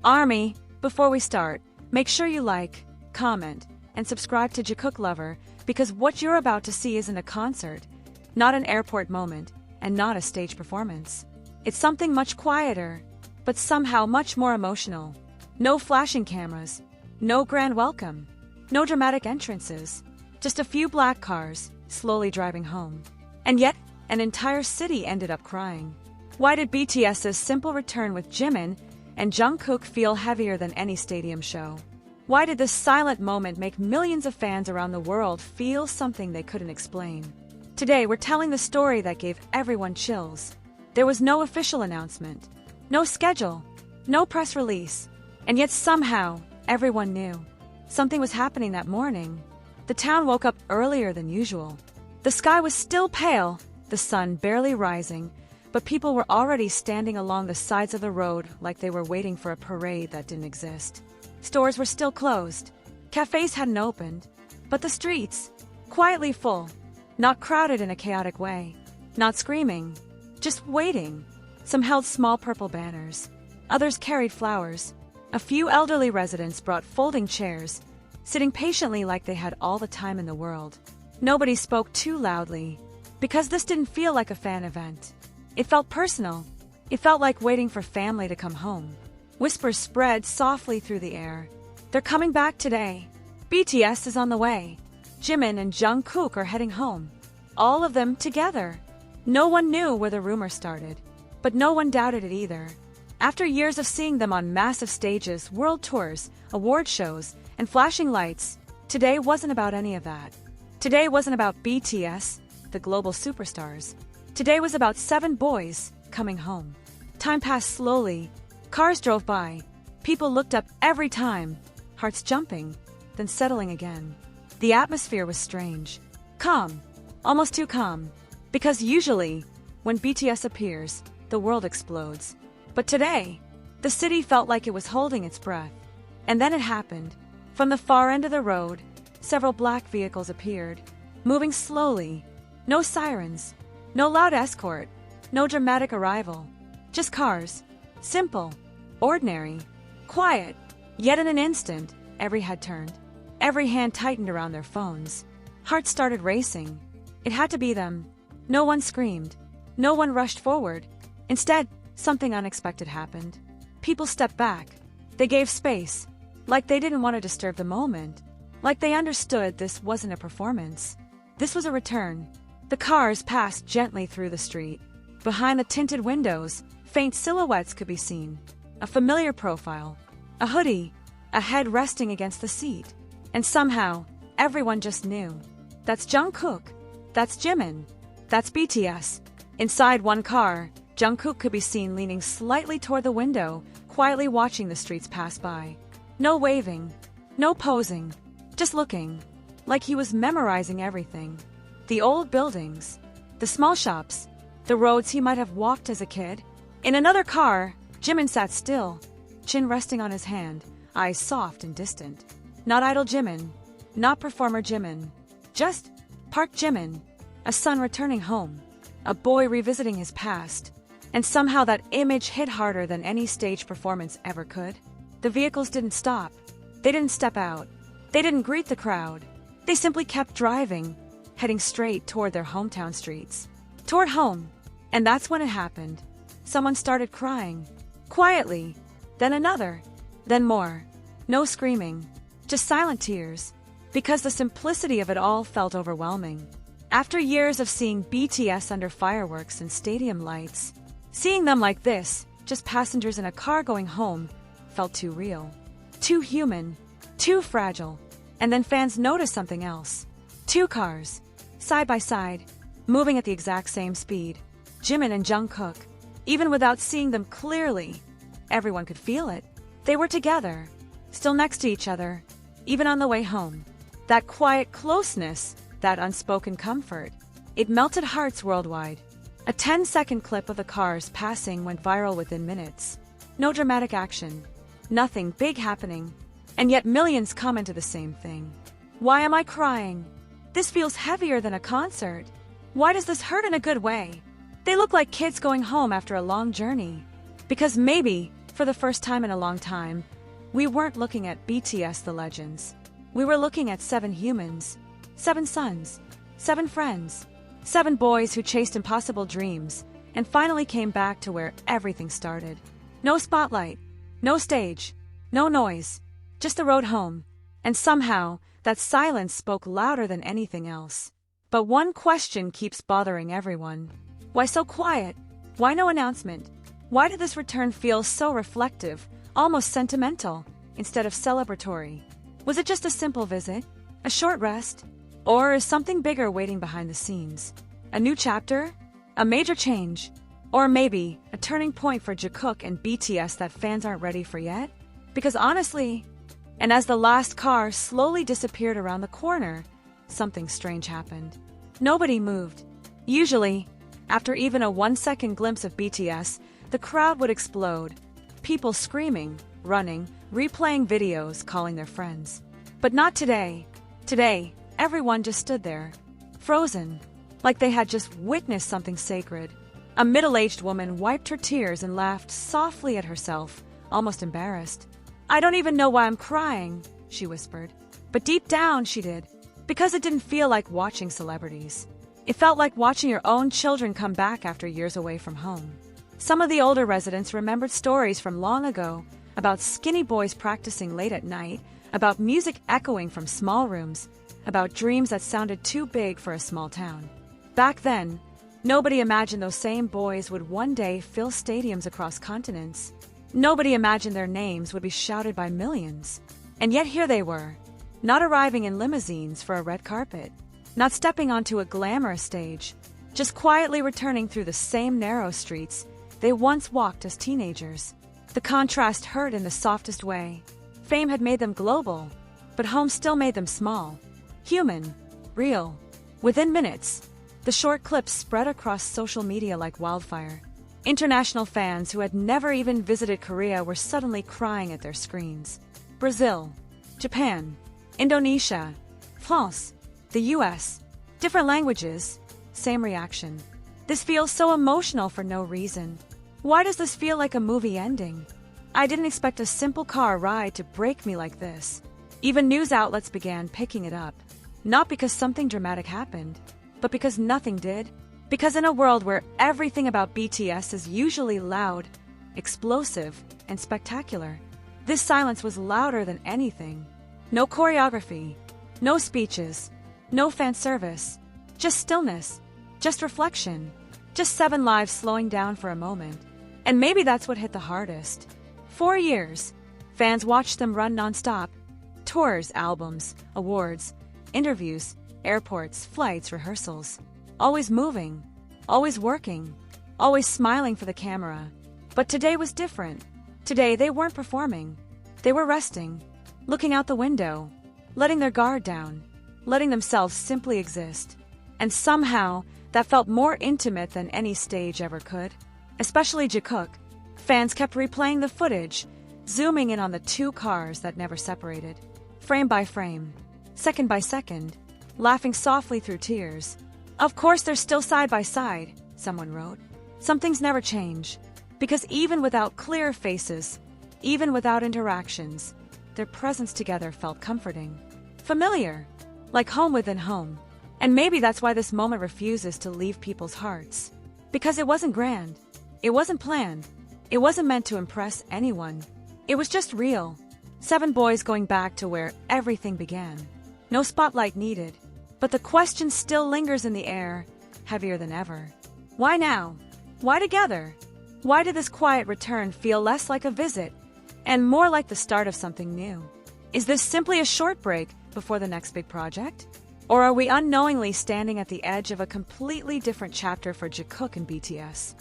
Army, before we start, make sure you like, comment, and subscribe to Jikook Lover, because what you're about to see isn't a concert, not an airport moment, and not a stage performance. It's something much quieter, but somehow much more emotional. No flashing cameras, no grand welcome, no dramatic entrances, just a few black cars slowly driving home. And yet, an entire city ended up crying. Why did BTS's simple return with Jimin and Jungkook feel heavier than any stadium show? Why did this silent moment make millions of fans around the world feel something they couldn't explain? Today, we're telling the story that gave everyone chills. There was no official announcement, no schedule, no press release, and yet somehow, everyone knew. Something was happening that morning. The town woke up earlier than usual. The sky was still pale, the sun barely rising, but people were already standing along the sides of the road like they were waiting for a parade that didn't exist. Stores were still closed. Cafes hadn't opened. But the streets, quietly full, not crowded in a chaotic way, not screaming, just waiting. Some held small purple banners. Others carried flowers. A few elderly residents brought folding chairs, sitting patiently like they had all the time in the world. Nobody spoke too loudly, because this didn't feel like a fan event. It felt personal. It felt like waiting for family to come home. Whispers spread softly through the air. They're coming back today. BTS is on the way. Jimin and Jungkook are heading home. All of them together. No one knew where the rumor started, but no one doubted it either. After years of seeing them on massive stages, world tours, award shows, and flashing lights, today wasn't about any of that. Today wasn't about BTS, the global superstars. Today was about 7 boys coming home. Time passed slowly. Cars drove by. People looked up every time, hearts jumping, then settling again. The atmosphere was strange. Calm. Almost too calm. Because usually, when BTS appears, the world explodes. But today, the city felt like it was holding its breath. And then it happened. From the far end of the road, several black vehicles appeared, moving slowly. No sirens. No loud escort, no dramatic arrival, just cars. Simple, ordinary, quiet. Yet in an instant, every head turned. Every hand tightened around their phones. Hearts started racing. It had to be them. No one screamed. No one rushed forward. Instead, something unexpected happened. People stepped back. They gave space, like they didn't want to disturb the moment, like they understood this wasn't a performance. This was a return. The cars passed gently through the street. Behind the tinted windows, faint silhouettes could be seen. A familiar profile, a hoodie, a head resting against the seat. And somehow, everyone just knew. That's Jungkook. That's Jimin. That's BTS. Inside one car, Jungkook could be seen leaning slightly toward the window, quietly watching the streets pass by. No waving, no posing, just looking, like he was memorizing everything. The old buildings, the small shops, the roads he might have walked as a kid. In another car, Jimin sat still, chin resting on his hand, eyes soft and distant. Not idle Jimin, not performer Jimin, just Park Jimin, a son returning home, a boy revisiting his past. And somehow that image hit harder than any stage performance ever could. The vehicles didn't stop. They didn't step out. They didn't greet the crowd. They simply kept driving, heading straight toward their hometown streets. Toward home. And that's when it happened. Someone started crying. Quietly. Then another. Then more. No screaming. Just silent tears. Because the simplicity of it all felt overwhelming. After years of seeing BTS under fireworks and stadium lights, seeing them like this, just passengers in a car going home, felt too real. Too human. Too fragile. And then fans noticed something else. 2 cars. Side by side, moving at the exact same speed. Jimin and Jungkook. Even without seeing them clearly, everyone could feel it. They were together, still next to each other, even on the way home. That quiet closeness, that unspoken comfort, it melted hearts worldwide. A 10-second clip of the cars passing went viral within minutes. No dramatic action. Nothing big happening. And yet millions commented the same thing. Why am I crying? This feels heavier than a concert. Why does this hurt in a good way? They look like kids going home after a long journey. Because maybe For the first time in a long time, we weren't looking at BTS the legends. We were looking at 7 humans, 7 sons, 7 friends, 7 boys who chased impossible dreams and finally came back to where everything started. No spotlight, no stage, no noise, just the road home. And somehow, that silence spoke louder than anything else. But one question keeps bothering everyone. Why so quiet? Why no announcement? Why did this return feel so reflective, almost sentimental, instead of celebratory? Was it just a simple visit? A short rest? Or is something bigger waiting behind the scenes? A new chapter? A major change? Or maybe a turning point for Jikook and BTS that fans aren't ready for yet? Because honestly, and as the last car slowly disappeared around the corner, something strange happened. Nobody moved. Usually, after even a 1-second glimpse of BTS, the crowd would explode. People screaming, running, replaying videos, calling their friends. But not today. Today, everyone just stood there, frozen, like they had just witnessed something sacred. A middle-aged woman wiped her tears and laughed softly at herself, almost embarrassed. "I don't even know why I'm crying," she whispered. But deep down she did, because it didn't feel like watching celebrities. It felt like watching your own children come back after years away from home. Some of the older residents remembered stories from long ago about skinny boys practicing late at night, about music echoing from small rooms, about dreams that sounded too big for a small town. Back then, nobody imagined those same boys would one day fill stadiums across continents. Nobody imagined their names would be shouted by millions. And yet here they were, not arriving in limousines for a red carpet, not stepping onto a glamorous stage, just quietly returning through the same narrow streets they once walked as teenagers. The contrast hurt in the softest way. Fame had made them global, but home still made them small, human, real. Within minutes, the short clips spread across social media like wildfire. International fans who had never even visited Korea were suddenly crying at their screens. Brazil, Japan, Indonesia, France, the US, different languages, same reaction. This feels so emotional for no reason. Why does this feel like a movie ending? I didn't expect a simple car ride to break me like this. Even news outlets began picking it up. Not because something dramatic happened, but because nothing did. Because in a world where everything about BTS is usually loud, explosive, and spectacular, this silence was louder than anything. No choreography, no speeches, no fan service, just stillness, just reflection, just 7 lives slowing down for a moment. And maybe that's what hit the hardest. 4 years, fans watched them run nonstop. Tours, albums, awards, interviews, airports, flights, rehearsals. Always moving, always working, always smiling for the camera. But today was different. Today they weren't performing. They were resting, looking out the window, letting their guard down, letting themselves simply exist. And somehow, that felt more intimate than any stage ever could. Especially Jikook. Fans kept replaying the footage, zooming in on the 2 cars that never separated. Frame by frame, second by second, laughing softly through tears. "Of course they're still side by side," someone wrote. "Some things never change. Because even without clear faces, even without interactions, their presence together felt comforting. Familiar, like home within home. And maybe that's why this moment refuses to leave people's hearts. Because it wasn't grand. It wasn't planned. It wasn't meant to impress anyone. It was just real. 7 boys going back to where everything began. No spotlight needed. But the question still lingers in the air, heavier than ever. Why now? Why together? Why did this quiet return feel less like a visit and more like the start of something new? Is this simply a short break before the next big project? Or are we unknowingly standing at the edge of a completely different chapter for Jikook and BTS?